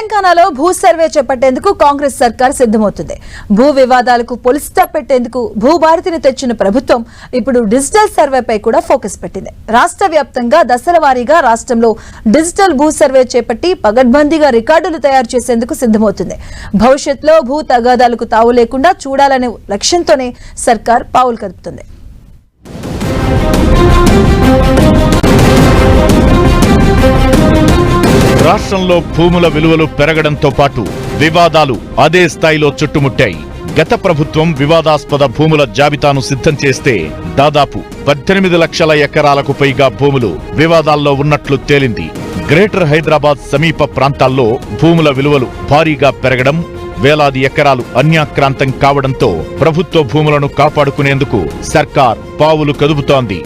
తెలంగాణలో భూ సర్వే చేపట్టేందుకు కాంగ్రెస్ సర్కార్ సిద్ధమవుతుంది. భూ వివాదాలకు పులి స్టాప్ పెట్టేందుకు భూభారతిని తెచ్చిన ప్రభుత్వం ఇప్పుడు డిజిటల్ సర్వేపై కూడా ఫోకస్ పెట్టింది. రాష్ట్ర వ్యాప్తంగా దశల వారీగా రాష్ట్రంలో డిజిటల్ భూ సర్వే చేపట్టి పగడ్బందీగా రికార్డులు తయారు చేసేందుకు సిద్ధమవుతుంది. భవిష్యత్తులో భూ తగాదాలకు తావు లేకుండా చూడాలనే లక్ష్యంతోనే సర్కార్ పావులు కదుపుతుంది. రాష్ట్రంలో భూముల విలువలు పెరగడంతో పాటు వివాదాలు అదే స్థాయిలో చుట్టుముట్టాయి. గత ప్రభుత్వం వివాదాస్పద భూముల జాబితాను సిద్ధం చేస్తే దాదాపు 18 లక్షల ఎకరాలకు పైగా భూములు వివాదాల్లో ఉన్నట్లు తేలింది. గ్రేటర్ హైదరాబాద్ సమీప ప్రాంతాల్లో భూముల విలువలు భారీగా పెరగడం, వేలాది ఎకరాలు అన్యాక్రాంతం కావడంతో ప్రభుత్వ భూములను కాపాడుకునేందుకు సర్కార్ పావులు కదుపుతోంది.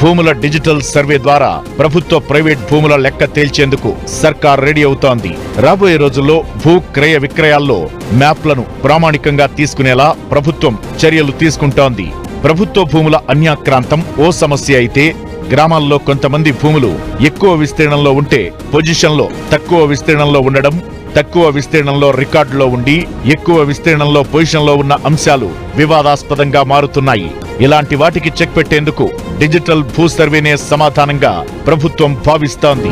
భూముల డిజిటల్ సర్వే ద్వారా ప్రభుత్వ ప్రైవేట్ భూముల లెక్క తేల్చేందుకు సర్కార్ రెడీ అవుతోంది. రాబోయే రోజుల్లో భూ క్రయ విక్రయాల్లో మ్యాప్లను ప్రామాణికంగా తీసుకునేలా ప్రభుత్వం చర్యలు తీసుకుంటోంది. ప్రభుత్వ భూముల అన్యాక్రాంతం ఓ సమస్య అయితే, గ్రామాల్లో కొంతమంది భూములు ఎక్కువ విస్తీర్ణంలో ఉంటే పొజిషన్లో తక్కువ విస్తీర్ణంలో ఉండడం, తక్కువ విస్తీర్ణంలో రికార్డులో ఉండి ఎక్కువ విస్తీర్ణంలో పొజిషన్లో ఉన్న అంశాలు వివాదాస్పదంగా మారుతున్నాయి. ఇలాంటి వాటికి చెక్ పెట్టేందుకు డిజిటల్ భూ సర్వేనే సమాధానంగా ప్రభుత్వం భావిస్తోంది.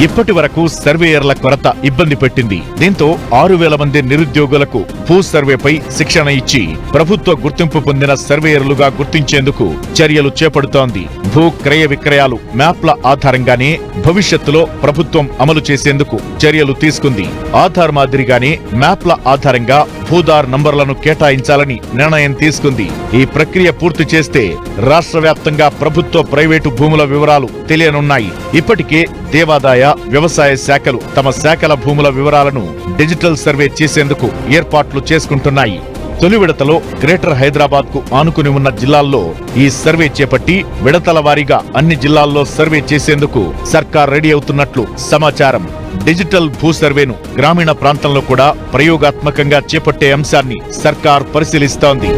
ఇప్పటి వరకు సర్వేయర్ల కొరత ఇబ్బంది పెట్టింది. దీంతో 6,000 మంది నిరుద్యోగులకు భూ సర్వేపై శిక్షణ ఇచ్చి ప్రభుత్వ గుర్తింపు పొందిన సర్వేయర్లుగా గుర్తించేందుకు చర్యలు చేపడుతోంది. భూ క్రయ విక్రయాలు మ్యాప్ల ఆధారంగానే భవిష్యత్తులో ప్రభుత్వం అమలు చేసేందుకు చర్యలు తీసుకుంది. ఆధార్ మాదిరిగానే మ్యాప్ల ఆధారంగా భూదార్ నంబర్లను కేటాయించాలని నిర్ణయం తీసుకుంది. ఈ ప్రక్రియ పూర్తి చేస్తే రాష్ట్ర వ్యాప్తంగా ప్రభుత్వ ప్రైవేటు భూముల వివరాలు తెలియనున్నాయి. ఇప్పటికే దేవాదాయ, వ్యవసాయ శాఖలు తమ శాఖల భూముల వివరాలను డిజిటల్ సర్వే చేసేందుకు ఏర్పాట్లు చేసుకుంటున్నాయి. తొలి విడతలో గ్రేటర్ హైదరాబాద్ కు ఆనుకుని ఉన్న జిల్లాల్లో ఈ సర్వే చేపట్టి విడతల వారీగా అన్ని జిల్లాల్లో సర్వే చేసేందుకు సర్కార్ రెడీ అవుతున్నట్లు సమాచారం. డిజిటల్ భూ సర్వేను గ్రామీణ ప్రాంతంలో కూడా ప్రయోగాత్మకంగా చేపట్టే అంశాన్ని సర్కార్ పరిశీలిస్తోంది.